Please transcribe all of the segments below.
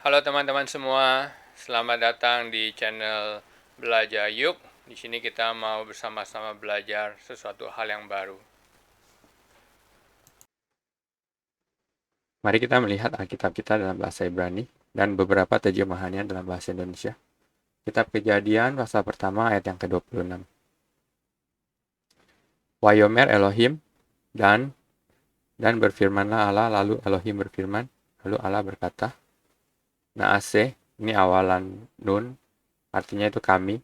Halo teman-teman semua, selamat datang di channel Belajar Yuk. Di sini kita mau bersama-sama belajar sesuatu hal yang baru. Mari kita melihat Alkitab kita dalam bahasa Ibrani dan beberapa terjemahannya dalam bahasa Indonesia. Kitab Kejadian pasal pertama ayat yang ke-26. Wayomer Elohim dan berfirmanlah Allah, lalu Elohim berfirman, lalu Allah berkata, Naase, ini awalan nun, artinya itu kami,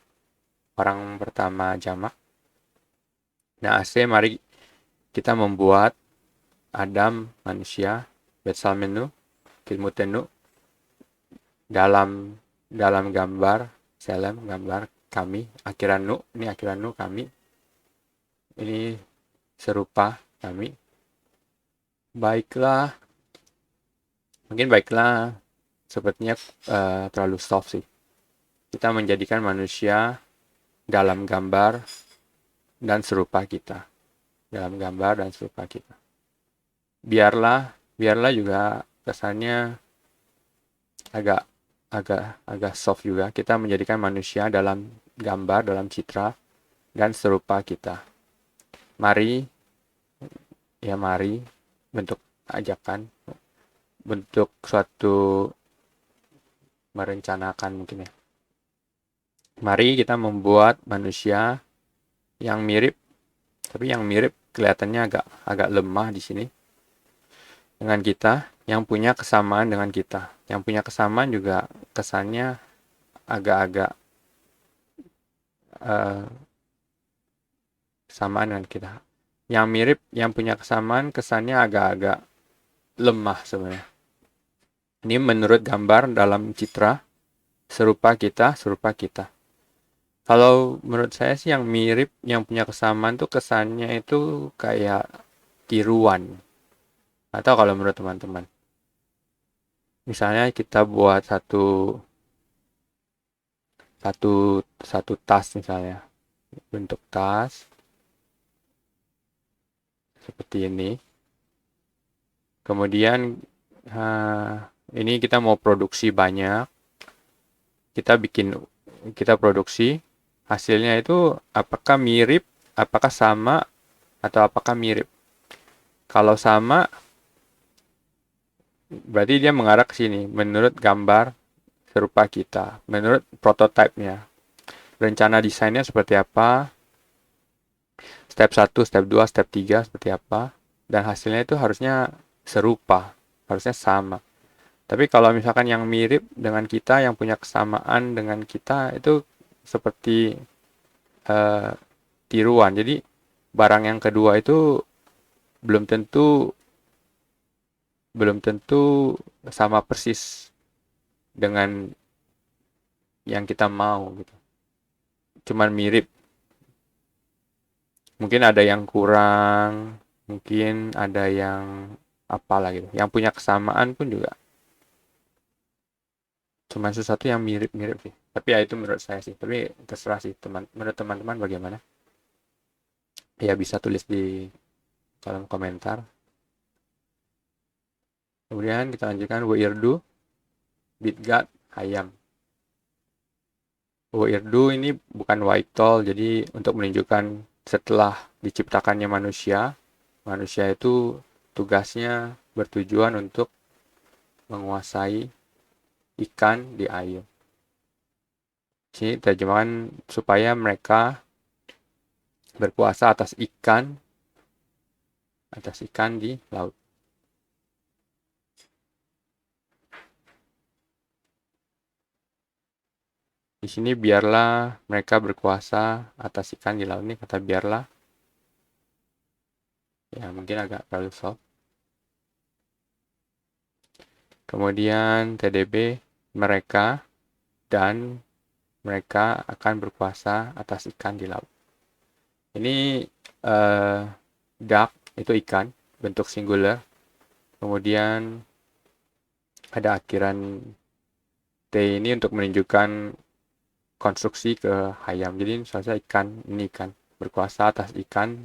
orang pertama jamak. Naase, mari kita membuat Adam manusia, Betsalmenu, Kilmutenu, dalam gambar Selem, gambar kami, akiranu, ini akiranu kami, ini serupa kami. Baiklah, mungkin baiklah, sepertinya terlalu soft sih. Kita menjadikan manusia dalam gambar dan serupa kita. Dalam gambar dan serupa kita. Biarlah juga kesannya agak agak soft juga. Kita menjadikan manusia dalam gambar, dalam citra dan serupa kita. Mari bentuk ajakan, bentuk suatu merencanakan mungkin ya. Mari kita membuat manusia yang mirip, tapi yang mirip kelihatannya agak lemah di sini dengan kita, yang punya kesamaan dengan kita. Yang punya kesamaan juga kesannya agak-agak uh, samaan dengan kita. Yang mirip, yang punya kesamaan kesannya agak-agak lemah sebenarnya. Ini menurut gambar dalam citra, serupa kita. Kalau menurut saya sih yang mirip, yang punya kesamaan tuh kesannya itu kayak tiruan. Atau kalau menurut teman-teman. Misalnya kita buat satu tas misalnya. Bentuk tas seperti ini. Kemudian ini kita mau produksi banyak. Kita produksi, hasilnya itu apakah mirip, apakah sama, atau apakah mirip. Kalau sama, berarti dia mengarah ke sini, menurut gambar serupa kita, menurut prototipenya. Rencana desainnya seperti apa, step 1, step 2, step 3 seperti apa, dan hasilnya itu harusnya serupa, harusnya sama. Tapi kalau misalkan yang mirip dengan kita, yang punya kesamaan dengan kita, itu seperti uh, tiruan. Jadi barang yang kedua itu belum tentu belum tentu sama persis dengan yang kita mau gitu. Cuman mirip. Mungkin ada yang kurang, mungkin ada yang apalah gitu. Yang punya kesamaan pun juga cuma sesuatu yang mirip-mirip sih. Tapi ya itu menurut saya sih. Tapi terserah sih menurut teman-teman bagaimana? Ya bisa tulis di kolom komentar. Kemudian kita lanjutkan Wirdu, Bitgat, Hayam. Wirdu ini bukan Waitol, jadi untuk menunjukkan setelah diciptakannya manusia, manusia itu tugasnya bertujuan untuk menguasai ikan di air. Sini terjemahan supaya mereka berkuasa atas ikan di laut. Di sini biarlah mereka berkuasa atas ikan di laut ini, kata biarlah. Ya mungkin agak terlalu soft. Kemudian TDB mereka dan mereka akan berkuasa atas ikan di laut. Ini duck itu ikan bentuk singular. Kemudian ada akhiran T ini untuk menunjukkan konstruksi ke hayam. Jadi misalnya ikan, ini ikan berkuasa atas ikan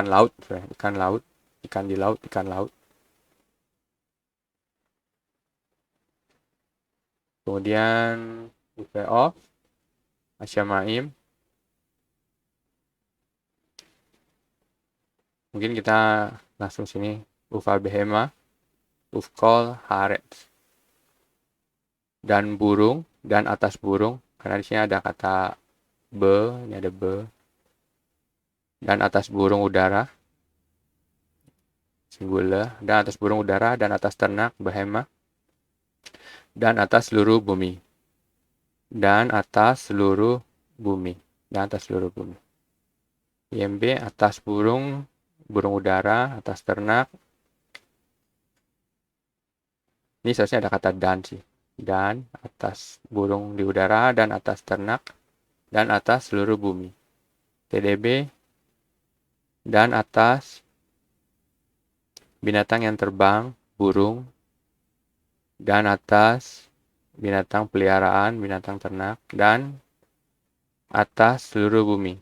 laut, ikan di laut, ikan laut. Kemudian UV-off, Asyamaim. Mungkin kita langsung sini. Ufa behema, ufkol, haaretz. Dan burung, dan atas burung. Karena di sini ada kata be, ini ada be. Dan atas burung udara, singular. Dan atas burung udara, dan atas ternak, behema. Dan atas seluruh bumi. Dan atas seluruh bumi. Dan atas seluruh bumi. IMB atas burung, burung udara, atas ternak. Ini seharusnya ada kata dan sih. Dan atas burung di udara, dan atas ternak, dan atas seluruh bumi. TDB, dan atas binatang yang terbang, burung, dan atas binatang peliharaan, binatang ternak, dan atas seluruh bumi.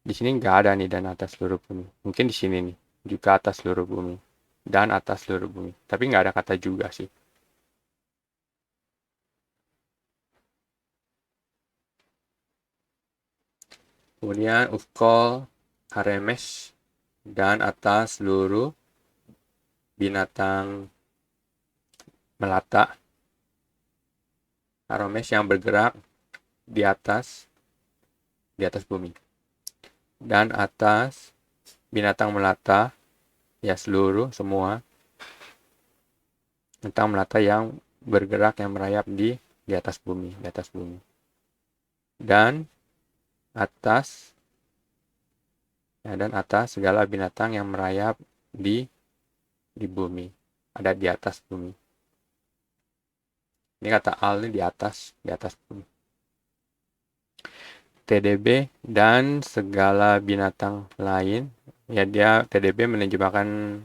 Di sini nggak ada nih dan atas seluruh bumi. Mungkin di sini nih, juga atas seluruh bumi. Dan atas seluruh bumi. Tapi nggak ada kata juga sih. Kemudian ufkol, haremesh, dan atas seluruh binatang melata. Haremesh yang bergerak di atas bumi. Dan atas binatang melata, ya seluruh, semua. Binatang melata yang bergerak, yang merayap di atas bumi. Dan atas segala binatang yang merayap di bumi, ada di atas bumi. Ini kata al di atas bumi. TDB dan segala binatang lain, ya dia TDB menerjemahkan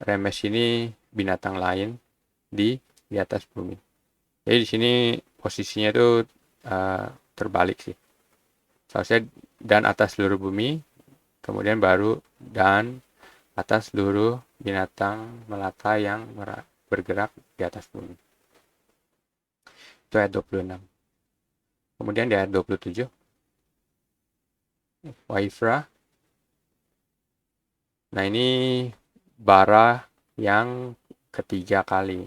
remes ini binatang lain di atas bumi. Jadi di sini posisinya itu terbalik sih. Seharusnya dan atas seluruh bumi, kemudian baru dan atas seluruh binatang melata yang bergerak di atas bumi. Itu ayat 26. Kemudian di ayat 27. Waifra. Nah ini bara yang ketiga kali.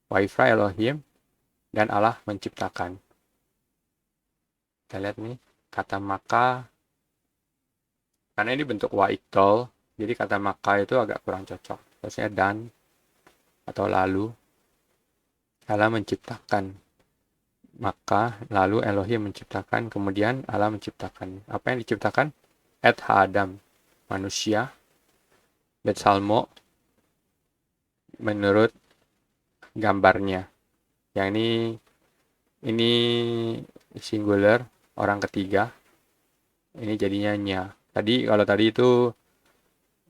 Waifra Elohim dan Allah menciptakan. Kita lihat nih kata maka. Karena ini bentuk waiktol, jadi kata maka itu agak kurang cocok. Harusnya dan atau lalu. Allah menciptakan. Maka lalu Elohim menciptakan, kemudian Allah menciptakan. Apa yang diciptakan? Et ha-adam, manusia. Bet salmo, menurut gambarnya. Yang ini singular, orang ketiga. Ini jadinya nya. Kalau tadi itu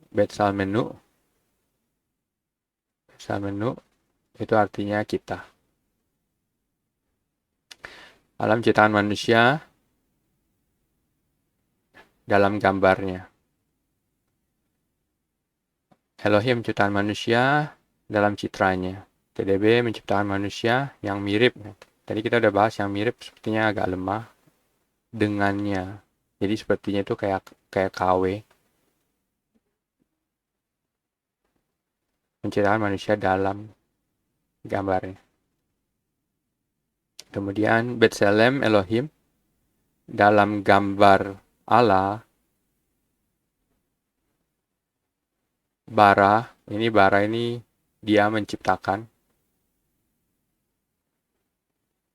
bet salmenu. Salmenu itu artinya kita. Alam ciptaan manusia dalam gambarnya. Elohim menciptakan manusia dalam citranya. TDB menciptakan manusia yang mirip. Tadi kita udah bahas yang mirip sepertinya agak lemah dengannya. Jadi sepertinya itu kayak KW. Menciptakan manusia dalam gambarnya. Kemudian Betselem Elohim dalam gambar Allah. Bara ini dia menciptakan.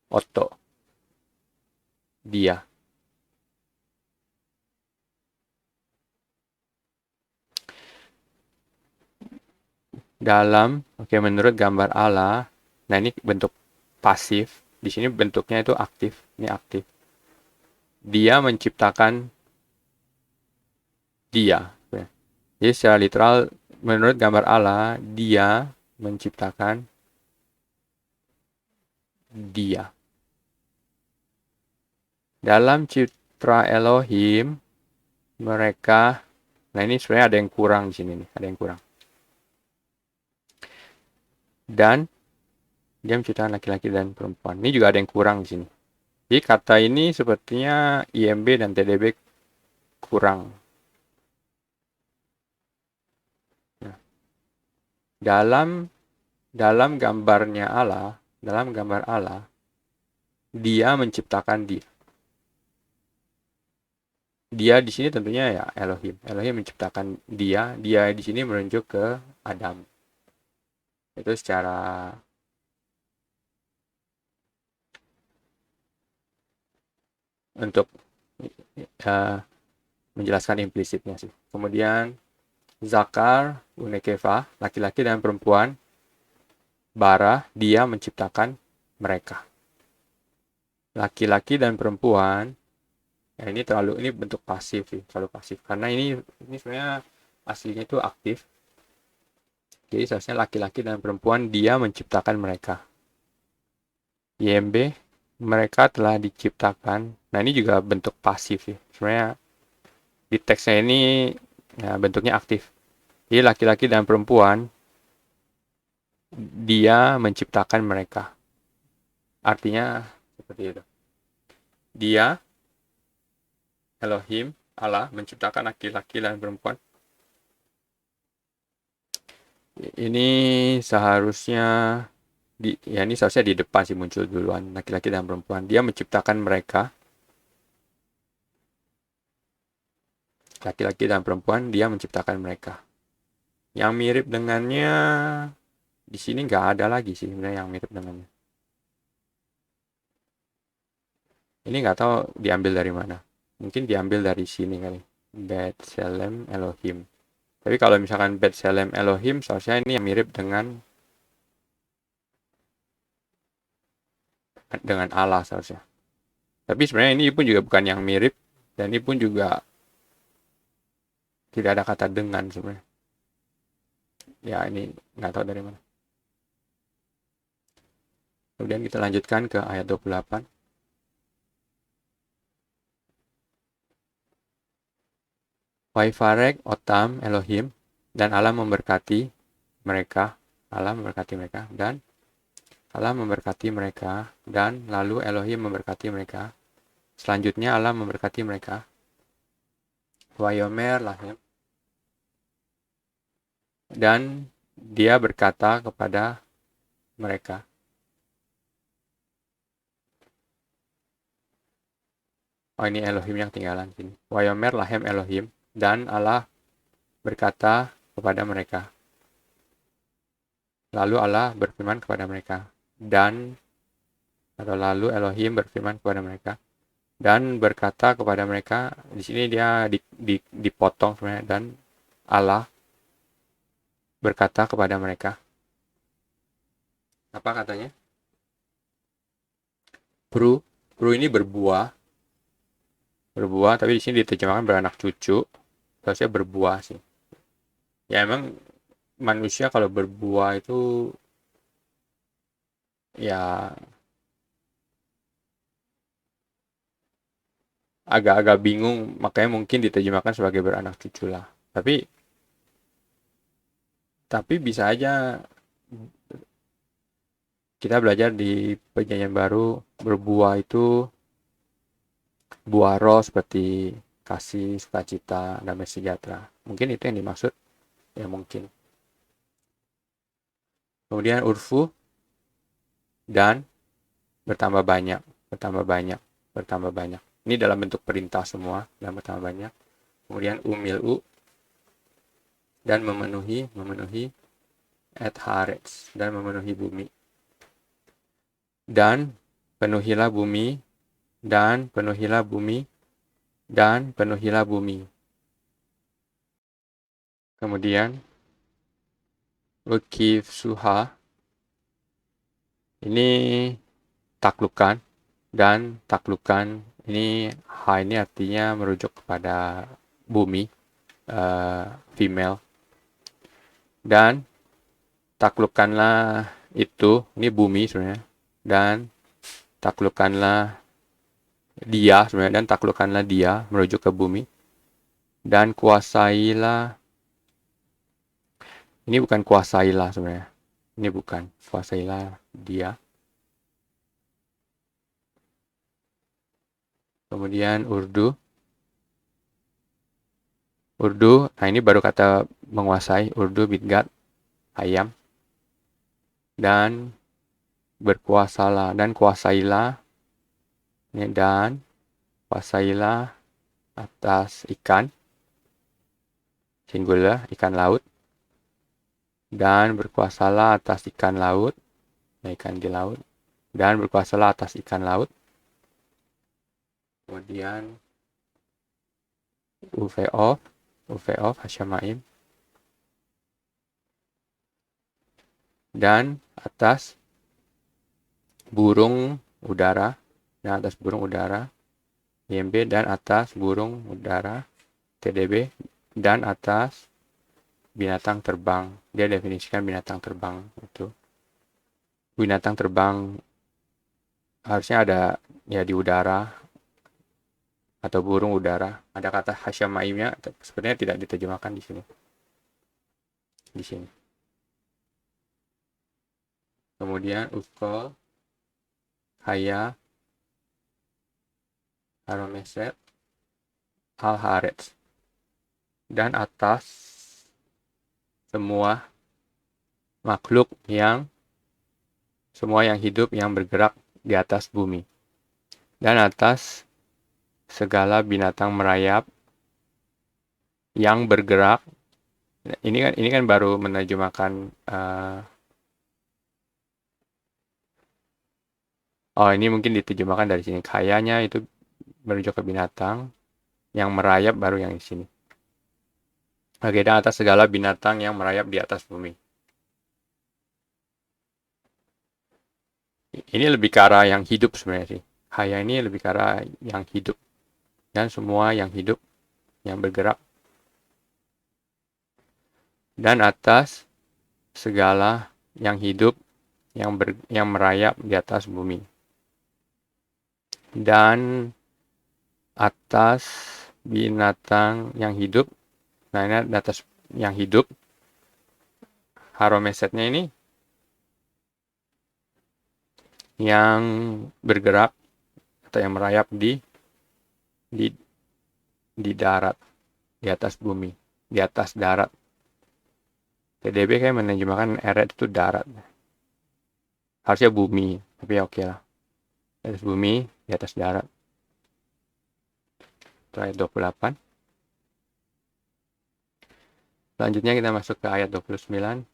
Oto. Dia. Menurut gambar Allah. Nah ini bentuk pasif. Di sini bentuknya itu aktif. Ini aktif. Dia menciptakan dia. Jadi secara literal, menurut gambar Allah, dia menciptakan dia. Dalam citra Elohim, mereka, nah ini sebenarnya ada yang kurang di sini nih, ada yang kurang. dan dia menciptakan laki-laki dan perempuan. Ini juga ada yang kurang di sini. Jadi kata ini sepertinya IMB dan TDB kurang. Nah, dalam gambarnya Allah, dalam gambar Allah, dia menciptakan dia. Dia di sini tentunya ya Elohim. Elohim menciptakan dia. Dia di sini merujuk ke Adam. Itu secara untuk menjelaskan implisitnya sih. Kemudian Zakar, Unekeva, laki-laki dan perempuan. Bara, dia menciptakan mereka. Laki-laki dan perempuan. Ya ini bentuk pasif sih, terlalu pasif. Karena ini sebenarnya aslinya itu aktif. Jadi seharusnya laki-laki dan perempuan dia menciptakan mereka. YMB, mereka telah diciptakan. Nah ini juga bentuk pasif sih. Sebenarnya di teksnya ini ya, bentuknya aktif. Jadi laki-laki dan perempuan dia menciptakan mereka. Artinya seperti itu. Dia, Elohim, Allah, menciptakan laki-laki dan perempuan. Ini seharusnya ini seharusnya di depan sih muncul duluan, laki-laki dan perempuan. Dia menciptakan mereka. Laki-laki dan perempuan, dia menciptakan mereka. Yang mirip dengannya di sini nggak ada lagi sih sebenarnya yang mirip dengannya. Ini nggak tahu diambil dari mana. Mungkin diambil dari sini kali. B'Tselem Elohim. Tapi kalau misalkan B'Tselem Elohim, seharusnya ini yang mirip dengan Allah seharusnya. Tapi sebenarnya ini pun juga bukan yang mirip. Dan ini pun juga tidak ada kata dengan sebenarnya. Ya ini nggak tahu dari mana. Kemudian kita lanjutkan ke ayat 28. Waifarek otam Elohim, dan Allah memberkati mereka. Allah memberkati mereka, dan Allah memberkati mereka, dan lalu Elohim memberkati mereka. Selanjutnya Allah memberkati mereka. Wayomer lahem, dan dia berkata kepada mereka. Oh ini Elohim yang tinggalan sini. Wayomer lahem Elohim, dan Allah berkata kepada mereka. Lalu Allah berfirman kepada mereka. Lalu Elohim berfirman kepada mereka. Dan berkata kepada mereka. Di sini dia dipotong sebenarnya. Dan Allah berkata kepada mereka. Apa katanya? Pru ini berbuah. Berbuah, tapi di sini diterjemahkan beranak cucu. Harusnya berbuah sih. Ya emang manusia kalau berbuah itu ya agak-agak bingung, makanya mungkin diterjemahkan sebagai beranak cucu lah. Tapi bisa aja kita belajar di Perjanjian Baru berbuah itu buah roh seperti kasih, sukacita, damai sejahtera. Mungkin itu yang dimaksud. Ya mungkin. Kemudian urfu dan bertambah banyak. Ini dalam bentuk perintah semua, dan bertambah banyak. Kemudian umil'u dan memenuhi et haaretz, dan memenuhi bumi. Dan penuhilah bumi, dan penuhilah bumi, dan penuhilah bumi. Kemudian ukif suha, ini taklukan, dan taklukan ini ini artinya merujuk kepada bumi, female. Dan taklukkanlah itu, ini bumi sebenarnya, dan taklukkanlah dia sebenarnya, dan taklukkanlah dia merujuk ke bumi, dan kuasailah, ini bukan kuasailah sebenarnya, Ini bukan, kuasailah dia. Kemudian Urdu. Nah ini baru kata menguasai. Urdu, bidgat, ayam. Dan berkuasalah, dan kuasailah. Ini dan kuasailah atas ikan. Singular, ikan laut. Dan berkuasalah atas ikan laut. Ikan di laut. Dan berkuasalah atas ikan laut. Kemudian UV Hasyamaim. Dan atas burung udara. Dan atas burung udara. IMB. Dan atas burung udara. TDB. Dan atas binatang terbang. Dia definisikan binatang terbang itu. Binatang terbang harusnya ada ya di udara atau burung udara. Ada kata hasyamaimnya, sebenarnya tidak diterjemahkan di sini. Di sini. Kemudian uskol, haya, haromeset, al-harets. Dan atas semua makhluk semua yang hidup yang bergerak di atas bumi. Dan atas segala binatang merayap yang bergerak. Ini kan baru menerjemahkan ini mungkin diterjemahkan dari sini. Kayanya itu merujuk ke binatang, yang merayap baru yang di sini. Oke, dan atas segala binatang yang merayap di atas bumi. Ini lebih ke arah yang hidup sebenarnya sih. Haya ini lebih ke arah yang hidup. Dan semua yang hidup, yang bergerak. Dan atas segala yang hidup, yang merayap di atas bumi. Dan atas binatang yang hidup. Nah, ini di atas yang hidup. Haromesetnya ini yang bergerak atau yang merayap di darat, di atas bumi, di atas darat. TDB kayak menerjemahkan eret itu darat. Harusnya bumi, tapi oke lah. Di atas bumi, di atas darat. Itu ayat 28. Selanjutnya kita masuk ke ayat 29.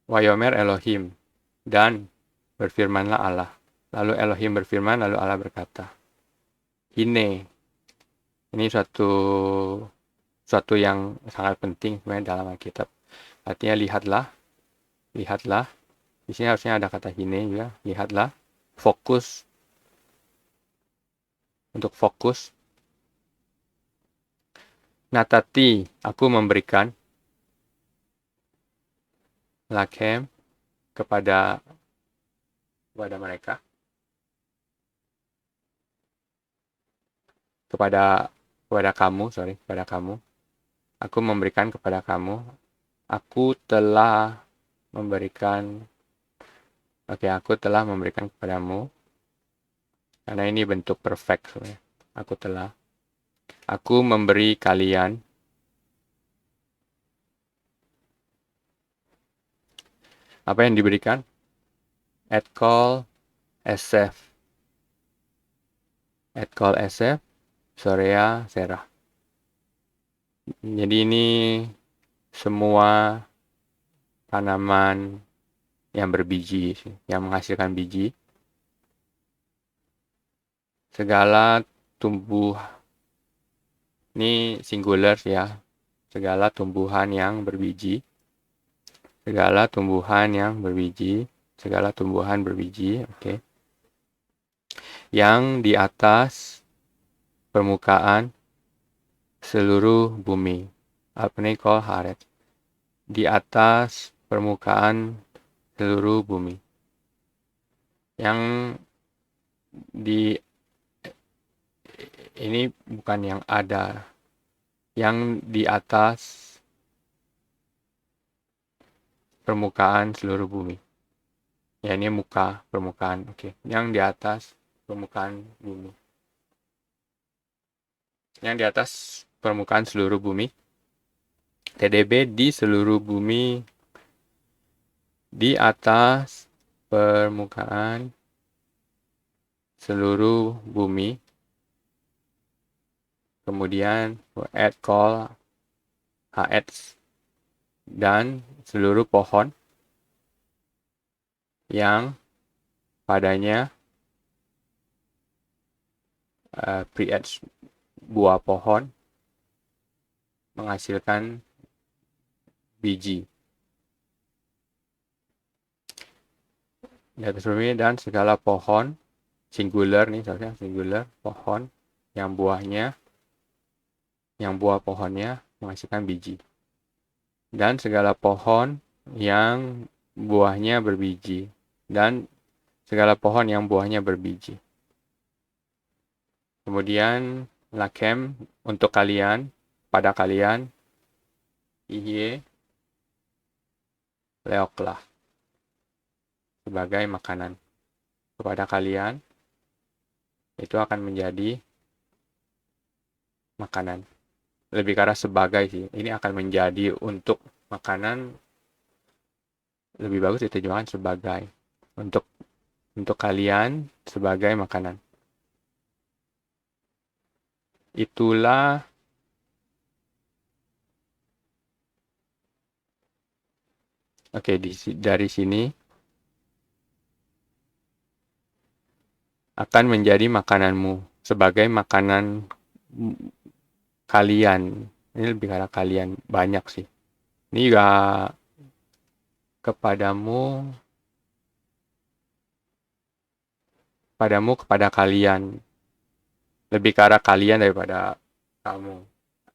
Wayomer Elohim, dan berfirmanlah Allah. Lalu Elohim berfirman, lalu Allah berkata, Hine. Ini suatu yang sangat penting sebenarnya dalam Alkitab. Artinya lihatlah. Di sini harusnya ada kata hine juga. Lihatlah. Fokus. Untuk fokus. Natati, aku memberikan lakem kepada mereka. Kepada kamu. Aku memberikan kepada kamu. Aku telah memberikan kepadamu. Karena ini bentuk perfect sebenarnya. Aku memberi kalian apa yang diberikan? Etkol Esef, Sorea, Serah. Jadi ini semua tanaman yang berbiji, yang menghasilkan biji. Segala tumbuh, ini singular ya, segala tumbuhan yang berbiji. Oke. Yang di atas permukaan seluruh bumi. Apne kol haret. Di atas permukaan seluruh bumi. Yang ini bukan yang ada. Yang di atas permukaan seluruh bumi. Ya, ini muka, permukaan. Oke. Yang di atas permukaan bumi. Yang di atas permukaan seluruh bumi. TDB di seluruh bumi di atas permukaan seluruh bumi. Kemudian add call hs dan seluruh pohon yang padanya pre-add buah pohon menghasilkan biji. Di atas bumi dan segala pohon singular nih, seharusnya singular, pohon yang buah pohonnya menghasilkan biji. Dan segala pohon yang buahnya berbiji. Dan segala pohon yang buahnya berbiji. Kemudian lakem untuk kalian, pada kalian, iye leoklah sebagai makanan. Kepada kalian itu akan menjadi makanan. Lebih ke arah sebagai sih. Ini akan menjadi untuk makanan, lebih bagus diterjemahkan sebagai. Untuk kalian sebagai makanan. Itulah dari sini akan menjadi makananmu sebagai makanan kalian. Ini lebih karena kalian banyak sih. Ini juga kepada kalian. Lebih ke arah kalian daripada kamu.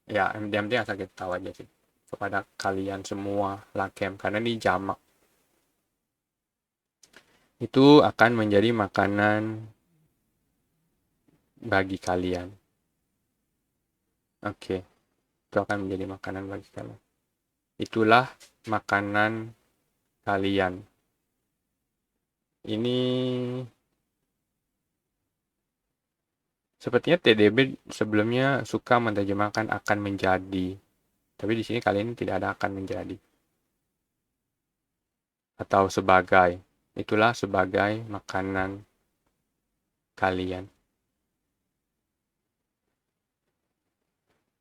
Ya, yang penting asal kita tahu aja sih. Kepada kalian semua lakem, karena ini jamak. Itu akan menjadi makanan bagi kalian. Oke. Itu akan menjadi makanan bagi kalian. Itulah makanan kalian. Ini sepertinya TDB sebelumnya suka menerjemahkan akan menjadi. Tapi di sini kali ini tidak ada akan menjadi. Atau sebagai. Itulah sebagai makanan kalian.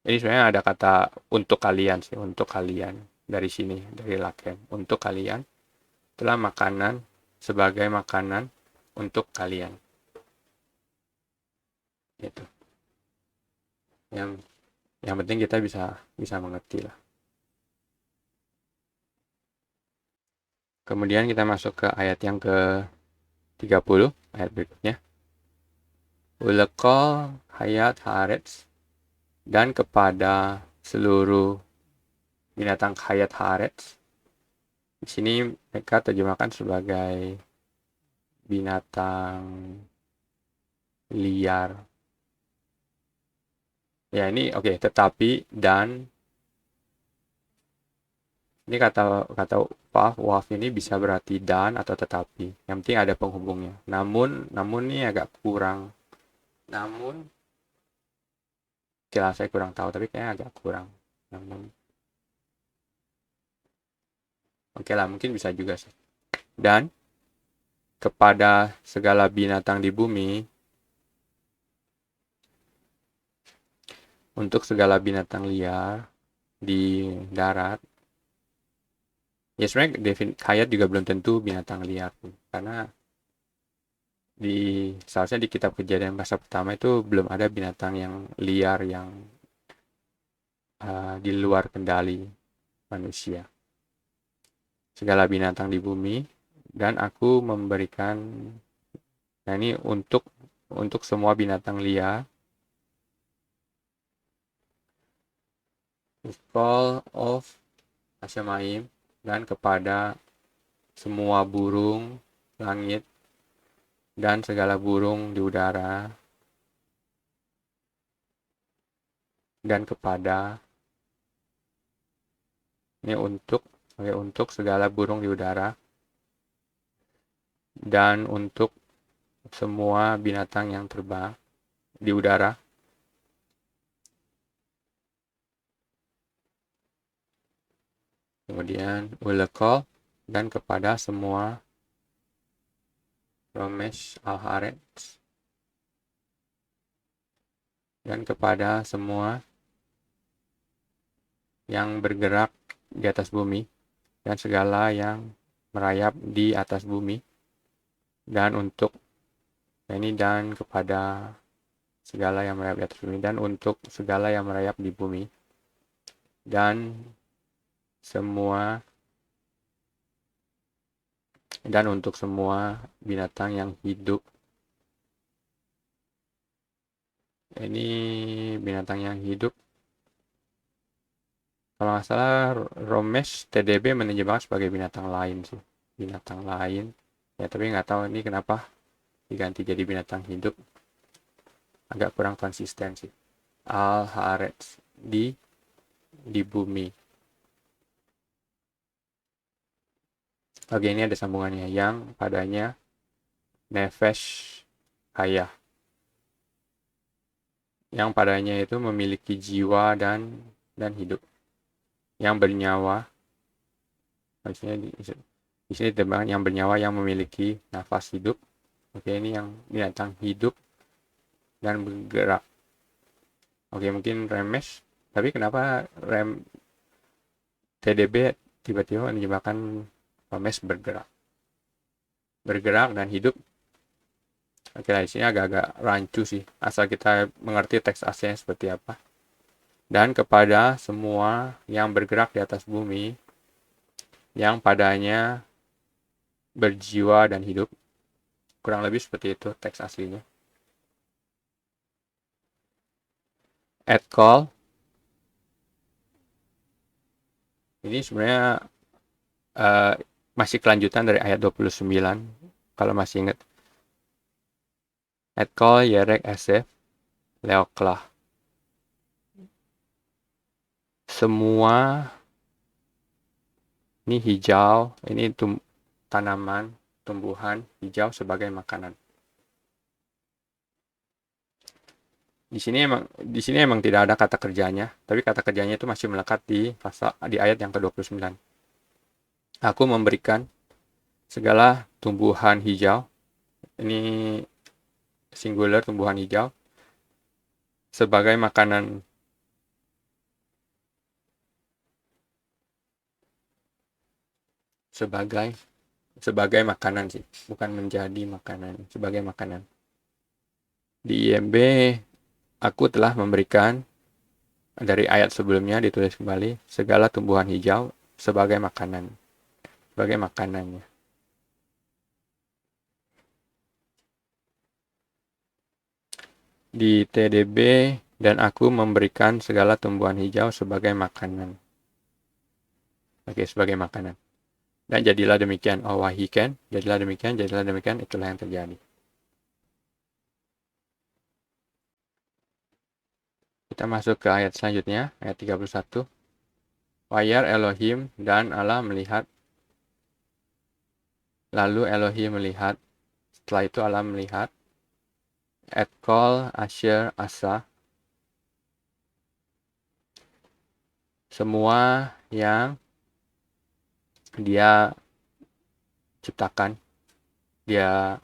Ini sebenarnya ada kata untuk kalian sih, untuk kalian. Dari sini, dari lakem. Untuk kalian. Itulah makanan sebagai makanan untuk kalian. Itu. Yang penting kita bisa mengerti lah. Kemudian kita masuk ke ayat yang ke-30, ayat berikutnya. Ulekol hayat haaretz, dan kepada seluruh binatang hayat haaretz. Di sini mereka terjemahkan sebagai binatang liar. Ya, ini oke, tetapi dan ini kata waf ini bisa berarti dan atau tetapi. Yang penting ada penghubungnya. Namun ini agak kurang. Namun jelas saya kurang tahu, tapi kayaknya agak kurang. Namun oke lah, mungkin bisa juga sih. Dan kepada segala binatang di bumi, untuk segala binatang liar di darat, ya sebenarnya hayat juga belum tentu binatang liar, karena seharusnya di kitab Kejadian pasal pertama itu belum ada binatang yang liar yang di luar kendali manusia. Segala binatang di bumi, dan aku memberikan, nah ini untuk semua binatang liar, call of Asyamaim, dan kepada semua burung langit dan segala burung di udara, dan kepada ini untuk segala burung di udara dan untuk semua binatang yang terbang di udara. Kemudian ulekol dan kepada semua Romesh al-Haaretz dan kepada semua yang bergerak di atas bumi dan segala yang merayap di atas bumi, dan untuk ini dan kepada segala yang merayap di atas bumi dan untuk segala yang merayap di bumi dan semua dan untuk semua binatang yang hidup. Ini binatang yang hidup. Kalau nggak salah Romesh TDB menerjemahkan sebagai binatang lain sih. Binatang lain. Ya tapi nggak tahu ini kenapa diganti jadi binatang hidup. Agak kurang konsisten sih. Al-Haaretz di bumi. Oke, ini ada sambungannya yang padanya nefesh hayah. Yang padanya itu memiliki jiwa dan hidup. Yang bernyawa. Maksudnya di sini ditambahkan yang bernyawa yang memiliki nafas hidup. Oke, ini yang binatang hidup dan bergerak. Oke, mungkin remesh. Tapi kenapa TDB tiba-tiba menyebabkan remesh bergerak? Bergerak dan hidup. Oke, di sini agak-agak rancu sih. Asal kita mengerti teks aslinya seperti apa. Dan kepada semua yang bergerak di atas bumi, yang padanya berjiwa dan hidup. Kurang lebih seperti itu teks aslinya. Add call. Ini sebenarnya masih kelanjutan dari ayat 29. Kalau masih ingat. Add call yerek esef leoklah. Semua ini hijau, ini tanaman, tumbuhan hijau sebagai makanan. Di sini emang tidak ada kata kerjanya, tapi kata kerjanya itu masih melekat di ayat yang ke-29. Aku memberikan segala tumbuhan hijau, ini singular tumbuhan hijau, sebagai makanan. Sebagai makanan sih, bukan menjadi makanan, sebagai makanan. Di IMB, aku telah memberikan, dari ayat sebelumnya ditulis kembali, segala tumbuhan hijau sebagai makanan. Sebagai makanannya. Di TDB, dan aku memberikan segala tumbuhan hijau sebagai makanan. Oke, sebagai makanan. Dan jadilah demikian, oh wahikan, jadilah demikian, itulah yang terjadi. Kita masuk ke ayat selanjutnya, ayat 31. Wayar Elohim, dan Allah melihat. Lalu Elohim melihat, setelah itu Allah melihat, Etkol Asher Asa, semua yang dia ciptakan, dia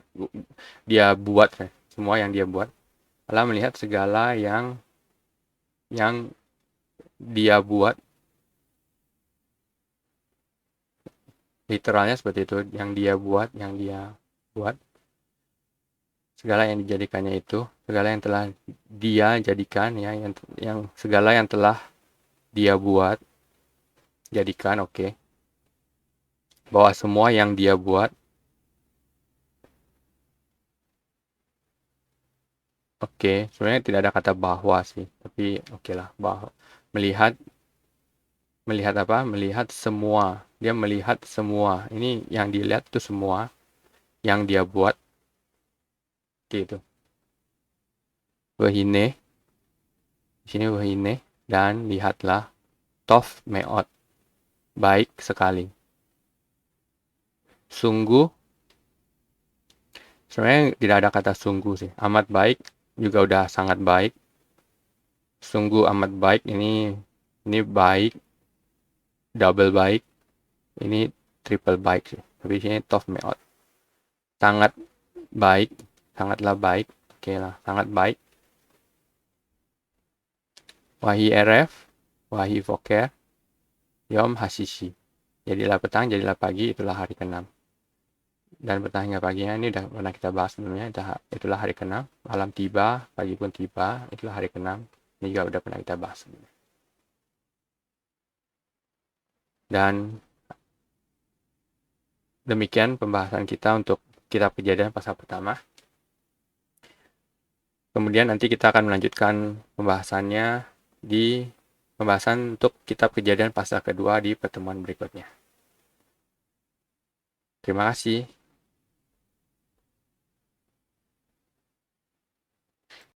buat, semua yang dia buat. Allah melihat segala yang dia buat, literalnya seperti itu, yang dia buat, segala yang dijadikannya itu, segala yang telah dia jadikan, ya, yang segala yang telah dia buat, jadikan, oke. Bahwa semua yang dia buat, oke, sebenarnya tidak ada kata bahwa sih, tapi oke lah, bahwa melihat apa? Melihat semua. Dia melihat semua. Ini yang dilihat itu semua yang dia buat. Gitu. Wahine. Di sini wahine, dan lihatlah Tov meot. Baik sekali. Sungguh Sebenarnya tidak ada kata sungguh sih. Amat baik juga udah sangat baik. Sungguh amat baik ini baik, double baik, ini triple baik sih. Tapi ini tough meot. Sangat baik, sangatlah baik. Oke lah, sangat baik. Wahi RF, wahi voker, yom hashishi. Jadilah petang, jadilah pagi, itulah hari ke-6. Dan petang hingga paginya ini udah pernah kita bahas sebelumnya, itulah hari ke-6. Malam tiba, pagi pun tiba, itulah hari ke-6. Ini juga udah pernah kita bahas sebelumnya. Dan demikian pembahasan kita untuk kitab Kejadian pasal pertama. Kemudian nanti kita akan melanjutkan pembahasannya di pembahasan untuk kitab Kejadian pasal kedua di pertemuan berikutnya. Terima kasih.